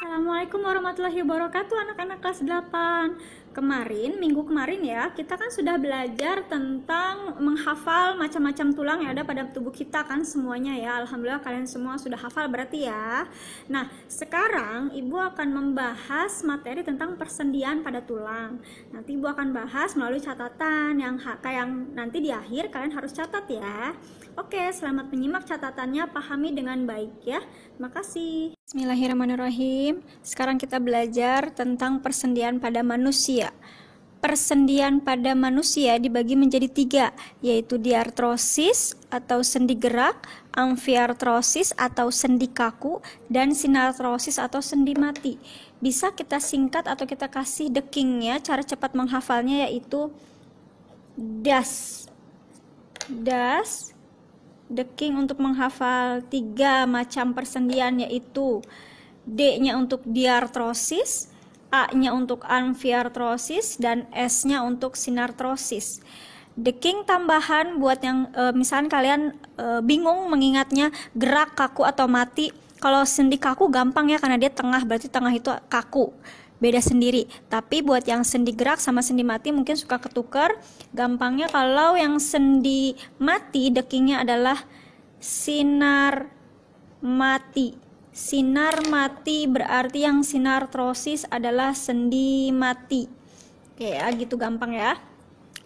Assalamualaikum warahmatullahi wabarakatuh anak-anak kelas 8. Minggu kemarin ya, kita kan sudah belajar tentang menghafal macam-macam tulang yang ada pada tubuh kita kan semuanya ya. Alhamdulillah kalian semua sudah hafal berarti ya. Nah, sekarang Ibu akan membahas materi tentang persendian pada tulang. Nanti Ibu akan bahas melalui catatan yang nanti di akhir kalian harus catat ya. Oke, selamat menyimak catatannya, pahami dengan baik ya. Terima kasih. Bismillahirrahmanirrahim. Sekarang kita belajar tentang persendian pada manusia. Persendian pada manusia dibagi menjadi 3, yaitu diartrosis atau sendi gerak, amfiartrosis atau sendi kaku, dan sinartrosis atau sendi mati. Bisa kita singkat atau kita kasih dekingnya, cara cepat menghafalnya yaitu DAS. Deking untuk menghafal 3 macam persendian yaitu D-nya untuk diartrosis, A-nya untuk amfiartrosis, dan S-nya untuk sinartrosis. Deking tambahan buat yang misalnya kalian bingung mengingatnya gerak, kaku, atau mati. Kalau sendi kaku gampang ya karena dia tengah, berarti tengah itu kaku. Beda sendiri. Tapi buat yang sendi gerak sama sendi mati mungkin suka ketukar. Gampangnya kalau yang sendi mati dekingnya adalah sinar mati. Sinar mati berarti yang sinartrosis adalah sendi mati. Oke ya, gitu gampang ya.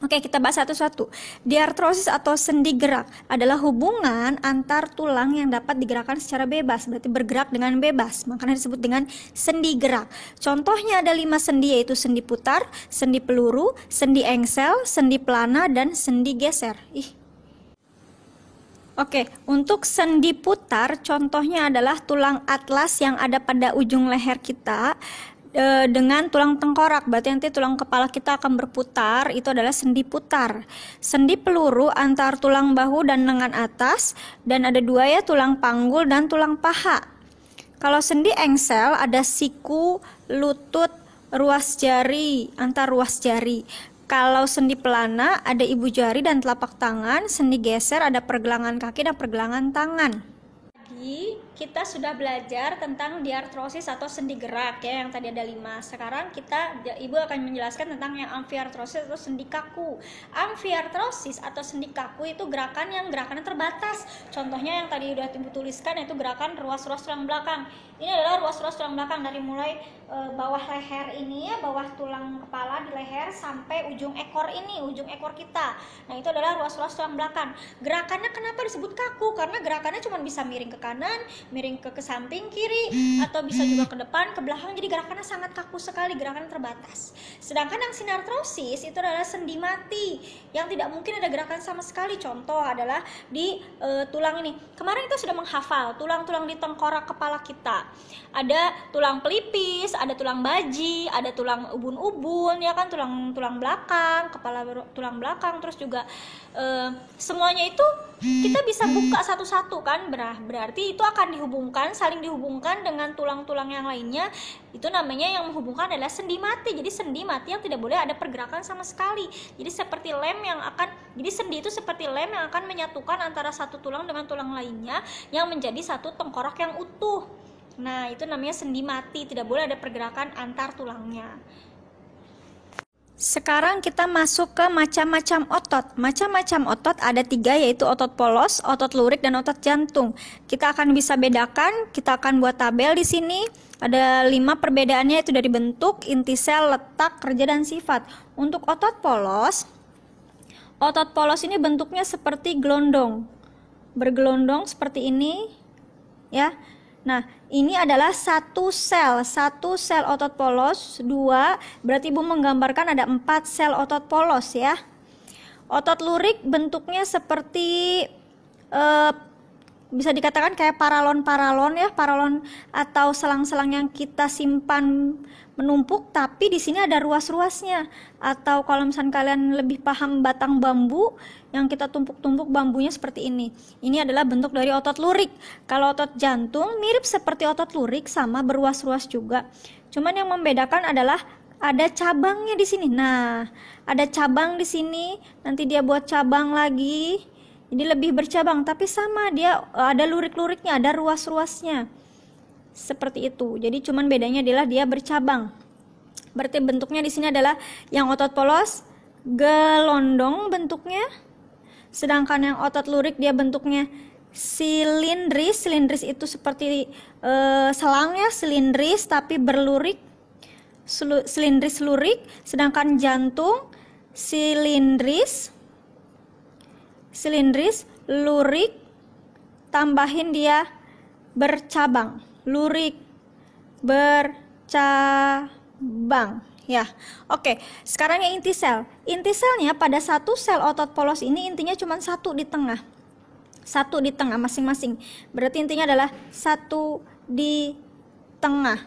Oke, kita bahas satu-satu. Diartrosis atau sendi gerak adalah hubungan antar tulang yang dapat digerakkan secara bebas, berarti bergerak dengan bebas, makanya disebut dengan sendi gerak. Contohnya ada 5 sendi, yaitu sendi putar, sendi peluru, sendi engsel, sendi pelana, dan sendi geser. Oke, untuk sendi putar contohnya adalah tulang atlas yang ada pada ujung leher kita dengan tulang tengkorak, berarti nanti tulang kepala kita akan berputar, itu adalah sendi putar. Sendi peluru antar tulang bahu dan lengan atas, dan ada 2 ya, tulang panggul dan tulang paha. Kalau sendi engsel ada siku, lutut, ruas jari, antar ruas jari. Kalau sendi pelana ada ibu jari dan telapak tangan. Sendi geser ada pergelangan kaki dan pergelangan tangan. Kita sudah belajar tentang diartrosis atau sendi gerak ya, yang tadi ada 5. Sekarang Ibu akan menjelaskan tentang yang amfiartrosis atau sendi kaku. Amfiartrosis atau sendi kaku itu gerakannya terbatas. Contohnya yang tadi udah Ibu tuliskan yaitu gerakan ruas-ruas tulang belakang. Ini adalah ruas-ruas tulang belakang dari mulai bawah leher ini ya, bawah tulang kepala di leher sampai ujung ekor ini, ujung ekor kita. Nah, itu adalah ruas-ruas tulang belakang. Gerakannya kenapa disebut kaku? Karena gerakannya cuma bisa miring ke kanan, miring ke samping kiri, atau bisa juga ke depan, ke belakang. Jadi gerakannya sangat kaku sekali, gerakan terbatas. Sedangkan yang sinartrosis itu adalah sendi mati yang tidak mungkin ada gerakan sama sekali. Contoh adalah di tulang ini. Kemarin kita sudah menghafal tulang-tulang di tengkorak kepala kita. Ada tulang pelipis, ada tulang baji, ada tulang ubun-ubun ya kan, tulang belakang, kepala tulang belakang, terus juga semuanya itu kita bisa buka satu-satu kan, berarti itu akan saling dihubungkan dengan tulang-tulang yang lainnya. Itu namanya yang menghubungkan adalah sendi mati. Jadi sendi mati yang tidak boleh ada pergerakan sama sekali. Jadi sendi itu seperti lem yang akan menyatukan antara satu tulang dengan tulang lainnya yang menjadi satu tengkorak yang utuh. Nah, itu namanya sendi mati, tidak boleh ada pergerakan antar tulangnya. Sekarang kita masuk ke macam-macam otot. Macam-macam otot ada 3, yaitu otot polos, otot lurik, dan otot jantung. Kita akan bisa bedakan, kita akan buat tabel di sini. Ada 5 perbedaannya, yaitu dari bentuk, inti sel, letak, kerja, dan sifat. Untuk otot polos ini bentuknya seperti gelondong. Bergelondong seperti ini ya. Nah, ini adalah satu sel otot polos. 2, berarti Ibu menggambarkan ada 4 sel otot polos ya. Otot lurik bentuknya seperti bisa dikatakan kayak paralon ya, paralon atau selang-selang yang kita simpan menumpuk, tapi di sini ada ruas-ruasnya. Atau kalau misalnya kalian lebih paham batang bambu yang kita tumpuk-tumpuk bambunya seperti ini. Ini adalah bentuk dari otot lurik. Kalau otot jantung mirip seperti otot lurik, sama berruas-ruas juga. Cuman yang membedakan adalah ada cabangnya di sini. Nah, ada cabang di sini, nanti dia buat cabang lagi. Jadi lebih bercabang, tapi sama, dia ada lurik-luriknya, ada ruas-ruasnya. Seperti itu. Jadi cuman bedanya adalah dia bercabang. Berarti bentuknya di sini adalah yang otot polos gelondong bentuknya, sedangkan yang otot lurik dia bentuknya silindris. Silindris itu seperti selang ya, silindris tapi berlurik, silindris lurik. Sedangkan jantung silindris lurik, tambahin dia bercabang, lurik bercabang ya. Oke, sekarang yang inti sel. Inti selnya pada satu sel otot polos ini intinya cuma satu di tengah. Satu di tengah masing-masing. Berarti intinya adalah satu di tengah.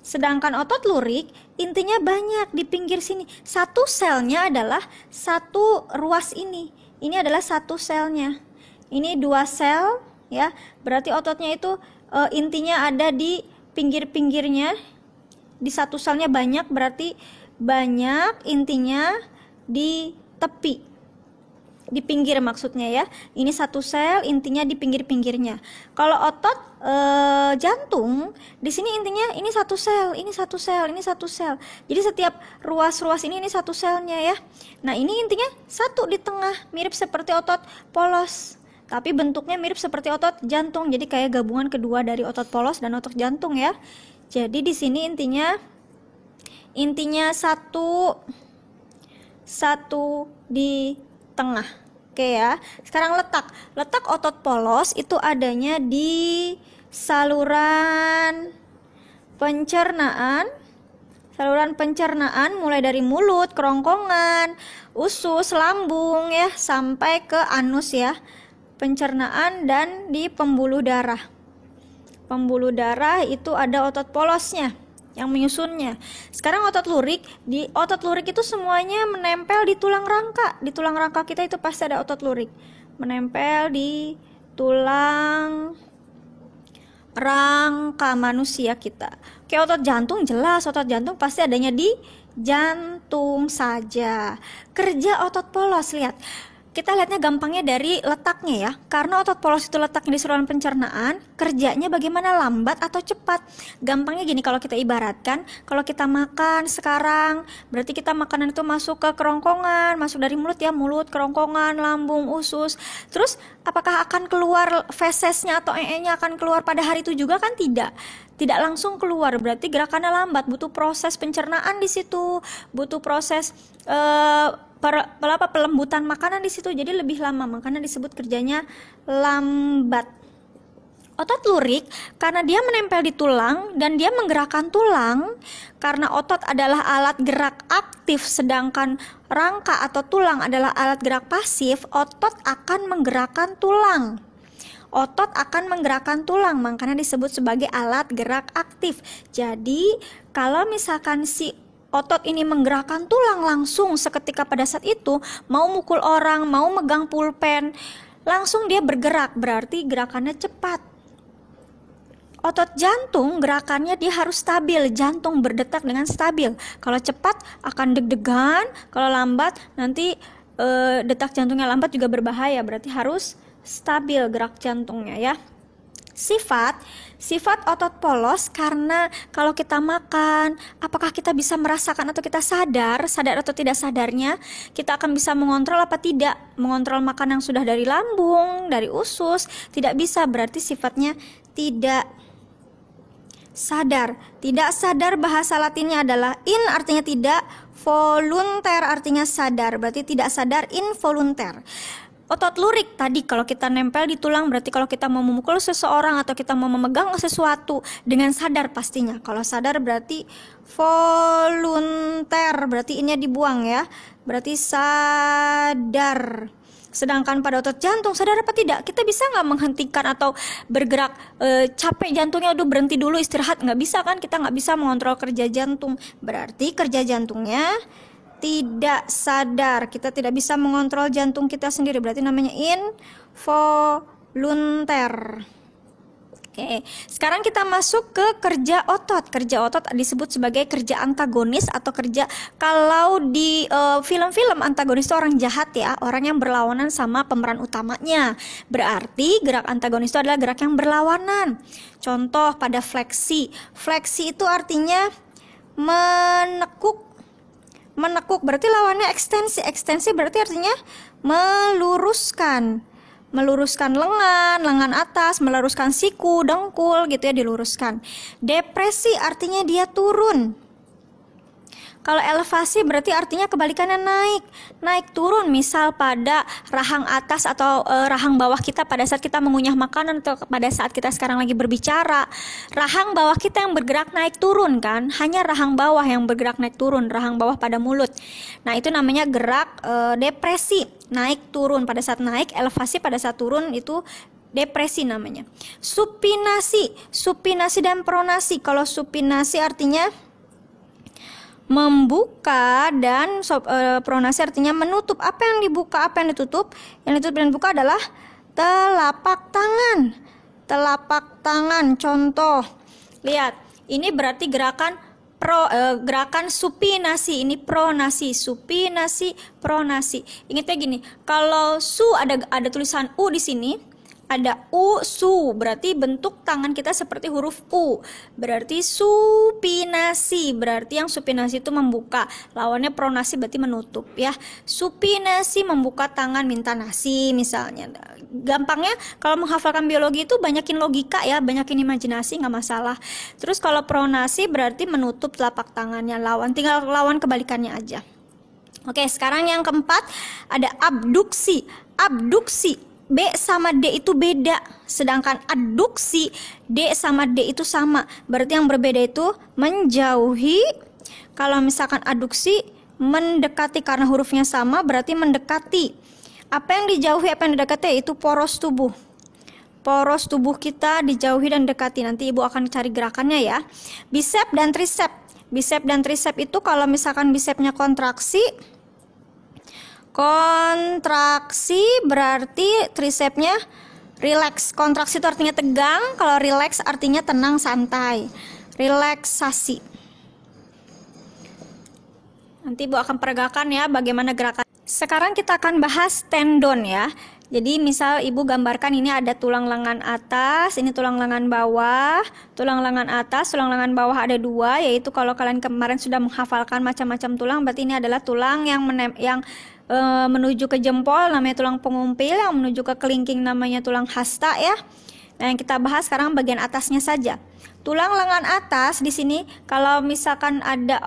Sedangkan otot lurik intinya banyak di pinggir sini. Satu selnya adalah satu ruas ini. Ini adalah satu selnya. Ini dua sel ya. Berarti ototnya itu intinya ada di pinggir-pinggirnya. Di satu selnya banyak, berarti banyak intinya di tepi, di pinggir maksudnya ya. Ini satu sel intinya di pinggir-pinggirnya. Kalau otot jantung di sini intinya ini satu sel, ini satu sel, ini satu sel. Jadi setiap ruas-ruas ini satu selnya ya. Nah ini intinya satu di tengah, mirip seperti otot polos, tapi bentuknya mirip seperti otot jantung. Jadi kayak gabungan kedua dari otot polos dan otot jantung ya. Jadi di sini intinya satu di tengah. Oke ya. Sekarang letak otot polos itu adanya di saluran pencernaan. Saluran pencernaan mulai dari mulut, kerongkongan, usus, lambung ya, sampai ke anus ya. Pencernaan dan di pembuluh darah. Pembuluh darah itu ada otot polosnya yang menyusunnya. Sekarang otot lurik, di otot lurik itu semuanya menempel di tulang rangka. Di tulang rangka kita itu pasti ada otot lurik. Menempel di tulang rangka manusia kita. Oke, otot jantung jelas, otot jantung pasti adanya di jantung saja. Kerja otot polos, lihat. Kita lihatnya gampangnya dari letaknya ya. Karena otot polos itu letaknya di saluran pencernaan, kerjanya bagaimana, lambat atau cepat. Gampangnya gini, kalau kita ibaratkan, kalau kita makan sekarang, berarti kita makanan itu masuk ke kerongkongan, masuk dari mulut ya, mulut, kerongkongan, lambung, usus. Terus apakah akan keluar fesesnya atau ee-nya akan keluar pada hari itu juga? Kan tidak. Tidak langsung keluar, berarti gerakannya lambat, butuh proses pencernaan di situ, butuh proses pelembutan makanan di situ, jadi lebih lama, makanya disebut kerjanya lambat. Otot lurik karena dia menempel di tulang dan dia menggerakkan tulang, karena otot adalah alat gerak aktif sedangkan rangka atau tulang adalah alat gerak pasif. Otot akan menggerakkan tulang. Otot akan menggerakkan tulang, makanya disebut sebagai alat gerak aktif. Jadi kalau misalkan si otot ini menggerakkan tulang langsung seketika pada saat itu, mau mukul orang, mau megang pulpen, langsung dia bergerak, berarti gerakannya cepat. Otot jantung gerakannya dia harus stabil, jantung berdetak dengan stabil. Kalau cepat akan deg-degan, kalau lambat nanti detak jantungnya lambat juga berbahaya, berarti harus stabil gerak jantungnya ya. Sifat otot polos karena kalau kita makan, apakah kita bisa merasakan atau kita sadar atau tidak sadarnya, kita akan bisa mengontrol apa tidak, mengontrol makan yang sudah dari lambung, dari usus, tidak bisa, berarti sifatnya tidak sadar. Tidak sadar bahasa latinnya adalah in, artinya tidak, volunter artinya sadar, berarti tidak sadar, involunter. Otot lurik tadi kalau kita nempel di tulang, berarti kalau kita mau memukul seseorang atau kita mau memegang sesuatu dengan sadar pastinya. Kalau sadar berarti volunter, berarti ini dibuang ya, berarti sadar. Sedangkan pada otot jantung, sadar apa tidak? Kita bisa nggak menghentikan atau bergerak, capek jantungnya, udah berhenti dulu istirahat, nggak bisa kan? Kita nggak bisa mengontrol kerja jantung, berarti kerja jantungnya tidak sadar. Kita tidak bisa mengontrol jantung kita sendiri, berarti namanya involunter. Oke, sekarang kita masuk ke kerja otot. Kerja otot disebut sebagai kerja antagonis atau kerja, kalau di film-film antagonis itu orang jahat ya, orang yang berlawanan sama pemeran utamanya. Berarti gerak antagonis itu adalah gerak yang berlawanan. Contoh pada fleksi. Fleksi itu artinya menekuk. Menekuk berarti lawannya ekstensi. Ekstensi berarti artinya meluruskan. Meluruskan lengan atas, meluruskan siku, dengkul gitu ya, diluruskan. Depresi artinya dia turun. Kalau elevasi berarti artinya kebalikannya naik turun, misal pada rahang atas atau rahang bawah kita pada saat kita mengunyah makanan atau pada saat kita sekarang lagi berbicara. Rahang bawah kita yang bergerak naik turun kan, hanya rahang bawah yang bergerak naik turun, rahang bawah pada mulut. Nah itu namanya gerak depresi, naik turun pada saat naik, elevasi pada saat turun itu depresi namanya. Supinasi dan pronasi. Kalau supinasi artinya membuka dan pronasi artinya menutup. Apa yang dibuka, apa yang ditutup? Yang ditutup dan dibuka adalah telapak tangan. Telapak tangan. Contoh, lihat, ini berarti gerakan gerakan supinasi. Ini pronasi, supinasi, pronasi. Ingatnya gini, kalau su ada tulisan u di sini, ada u, su, berarti bentuk tangan kita seperti huruf u, berarti supinasi, berarti yang supinasi itu membuka, lawannya pronasi berarti menutup ya. Supinasi membuka tangan minta nasi misalnya. Gampangnya kalau menghafalkan biologi itu banyakin logika ya, banyakin imajinasi, nggak masalah. Terus kalau pronasi berarti menutup telapak tangannya, tinggal lawan kebalikannya aja. Oke, sekarang yang keempat ada abduksi. Abduksi, B sama D itu beda, sedangkan adduksi D sama D itu sama. Berarti yang berbeda itu menjauhi. Kalau misalkan adduksi mendekati, karena hurufnya sama berarti mendekati. Apa yang dijauhi, apa yang didekati, itu poros tubuh. Poros tubuh kita dijauhi dan dekati. Nanti ibu akan cari gerakannya ya. Bicep dan tricep. Bicep dan tricep itu kalau misalkan bicepnya kontraksi berarti tricepnya relax. Kontraksi itu artinya tegang, kalau relax artinya tenang, santai. Relaksasi. Nanti ibu akan peragakan ya bagaimana gerakan. Sekarang kita akan bahas tendon ya. Jadi misal ibu gambarkan ini ada tulang lengan atas, ini tulang lengan bawah. Tulang lengan atas, tulang lengan bawah ada dua, yaitu kalau kalian kemarin sudah menghafalkan macam-macam tulang, berarti ini adalah tulang yang menuju ke jempol namanya tulang pengumpil, yang menuju ke kelingking namanya tulang hasta ya. Nah, yang kita bahas sekarang bagian atasnya saja. Tulang lengan atas di sini kalau misalkan ada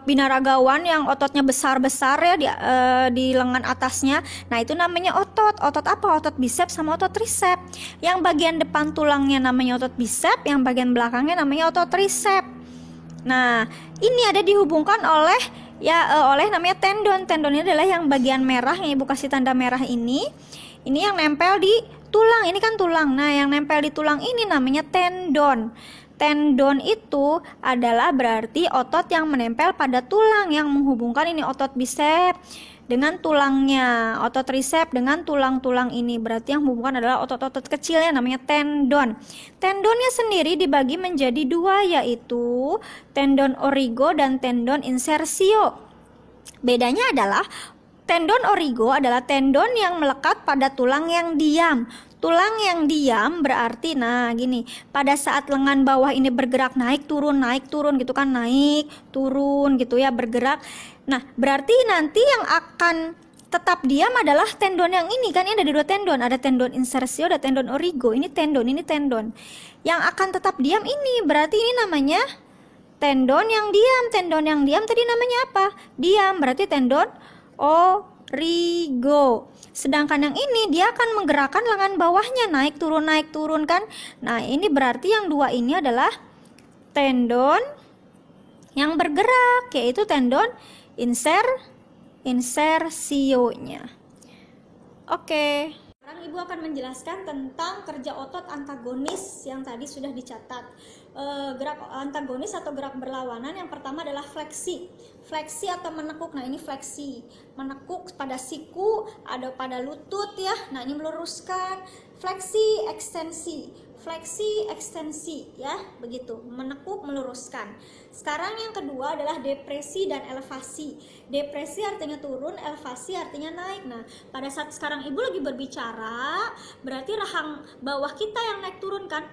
binaragawan yang ototnya besar-besar ya di lengan atasnya. Nah, itu namanya otot. Otot apa? Otot bicep sama otot tricep. Yang bagian depan tulangnya namanya otot bicep, yang bagian belakangnya namanya otot tricep. Nah, ini ada dihubungkan oleh namanya tendon. Tendon ini adalah yang bagian merah yang ibu kasih tanda merah ini. Ini yang nempel di tulang. Ini kan tulang. Nah, yang nempel di tulang ini namanya tendon. Tendon itu adalah berarti otot yang menempel pada tulang, yang menghubungkan ini otot bicep dengan tulangnya, otot tricep dengan tulang-tulang ini. Berarti yang menghubungkan adalah otot-otot kecilnya namanya tendon. Tendonnya sendiri dibagi menjadi dua, yaitu tendon origo dan tendon insersio. Bedanya adalah tendon origo adalah tendon yang melekat pada tulang yang diam. Tulang yang diam berarti gini, pada saat lengan bawah ini bergerak naik turun gitu kan, naik turun gitu ya, bergerak. Nah, berarti nanti yang akan tetap diam adalah tendon yang ini kan, ini ada dua tendon, ada tendon insersio, ada tendon origo. Ini tendon. Yang akan tetap diam ini berarti ini namanya tendon yang diam. Tendon yang diam tadi namanya apa? Diam, berarti tendon origo. Sedangkan yang ini dia akan menggerakkan lengan bawahnya naik turun kan. Nah, ini berarti yang dua ini adalah tendon yang bergerak, yaitu tendon insersionya. Oke. Sekarang ibu akan menjelaskan tentang kerja otot antagonis yang tadi sudah dicatat. Gerak antagonis atau gerak berlawanan yang pertama adalah fleksi. Fleksi atau menekuk. Nah, ini fleksi. Menekuk pada siku, ada pada lutut ya. Nah, ini meluruskan. Fleksi, ekstensi. fleksi, ekstensi ya, begitu, menekuk, meluruskan. Sekarang yang kedua adalah depresi dan elevasi. Depresi artinya turun, elevasi artinya naik. Nah, pada saat sekarang Ibu lagi berbicara, berarti rahang bawah kita yang naik turun kan?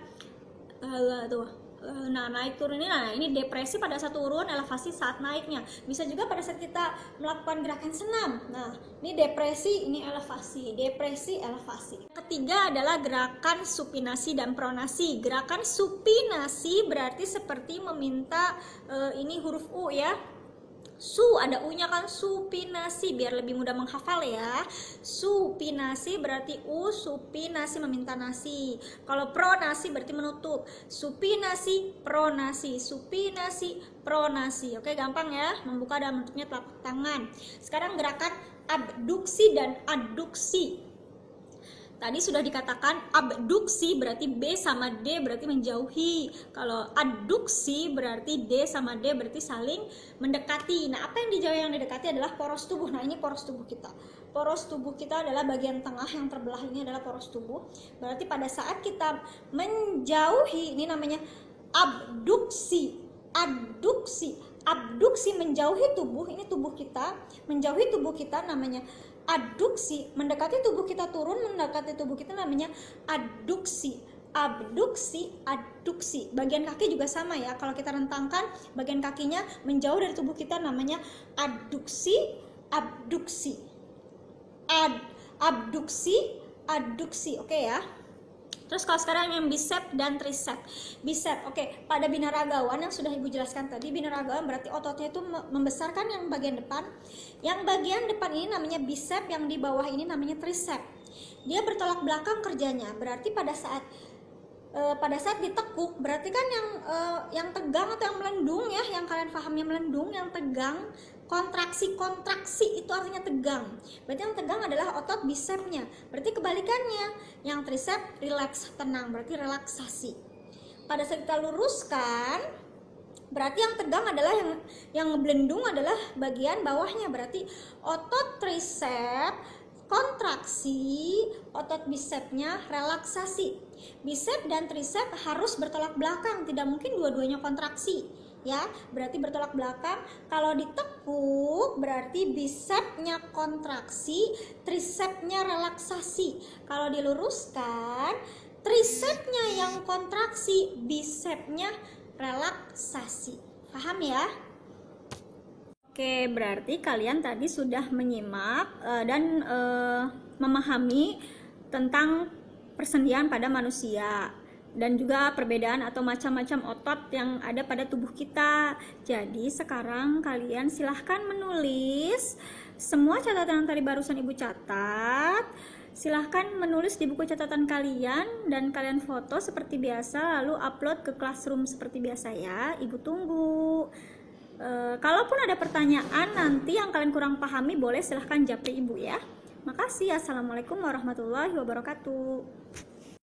Nah, naik turun ini, nah ini depresi pada saat turun, elevasi saat naiknya. Bisa juga pada saat kita melakukan gerakan senam. Nah, ini depresi, ini elevasi, depresi, elevasi. Ketiga adalah gerakan supinasi dan pronasi. Gerakan supinasi berarti seperti meminta ini huruf U ya. Su, ada U-nya kan, supinasi, biar lebih mudah menghafal ya. Supinasi berarti U, supinasi meminta nasi. Kalau pronasi berarti menutup. Supinasi, pronasi, supinasi, pronasi. Oke, gampang ya, membuka dalam bentuknya telapak tangan. Sekarang gerakan abduksi dan adduksi. Tadi sudah dikatakan abduksi berarti B sama D berarti menjauhi. Kalau adduksi berarti D sama D berarti saling mendekati. Nah, apa yang dijauhi, yang didekati adalah poros tubuh. Nah, ini poros tubuh kita. Poros tubuh kita adalah bagian tengah yang terbelah, ini adalah poros tubuh. Berarti pada saat kita menjauhi, ini namanya abduksi. Adduksi. Abduksi menjauhi tubuh, ini tubuh kita. Menjauhi tubuh kita namanya adduksi. Mendekati tubuh kita, turun mendekati tubuh kita namanya adduksi. Abduksi, adduksi. Bagian kaki juga sama ya. Kalau kita rentangkan bagian kakinya menjauh dari tubuh kita namanya adduksi, abduksi. Abduksi, adduksi. Oke ya. Terus kalau sekarang yang bicep dan tricep. Bicep, oke, pada binaragawan yang sudah Ibu jelaskan tadi, binaragawan berarti ototnya itu membesarkan yang bagian depan. Yang bagian depan ini namanya bicep, yang di bawah ini namanya tricep. Dia bertolak belakang kerjanya. Berarti pada saat ditekuk, berarti kan yang tegang atau yang melendung ya, yang kalian pahamnya melendung, yang tegang, kontraksi itu artinya tegang. Berarti yang tegang adalah otot bicepnya. Berarti kebalikannya, yang tricep rileks, tenang, berarti relaksasi. Pada saat kita luruskan, berarti yang tegang adalah yang ngebelendung adalah bagian bawahnya. Berarti otot tricep kontraksi, otot bicepnya relaksasi. Bicep dan tricep harus bertolak belakang, tidak mungkin dua-duanya kontraksi. Ya, berarti bertolak belakang. Kalau ditekuk berarti bicepnya kontraksi, tricepnya relaksasi. Kalau diluruskan, tricepnya yang kontraksi, bicepnya relaksasi. Paham ya? Oke, berarti kalian tadi sudah menyimak dan memahami tentang persendian pada manusia dan juga perbedaan atau macam-macam otot yang ada pada tubuh kita. Jadi sekarang kalian silahkan menulis semua catatan yang tadi barusan Ibu catat. Silahkan menulis di buku catatan kalian dan kalian foto seperti biasa, lalu upload ke Classroom seperti biasa ya. Ibu tunggu. Kalaupun ada pertanyaan nanti yang kalian kurang pahami, boleh silahkan japri Ibu ya. Makasih. Assalamualaikum warahmatullahi wabarakatuh.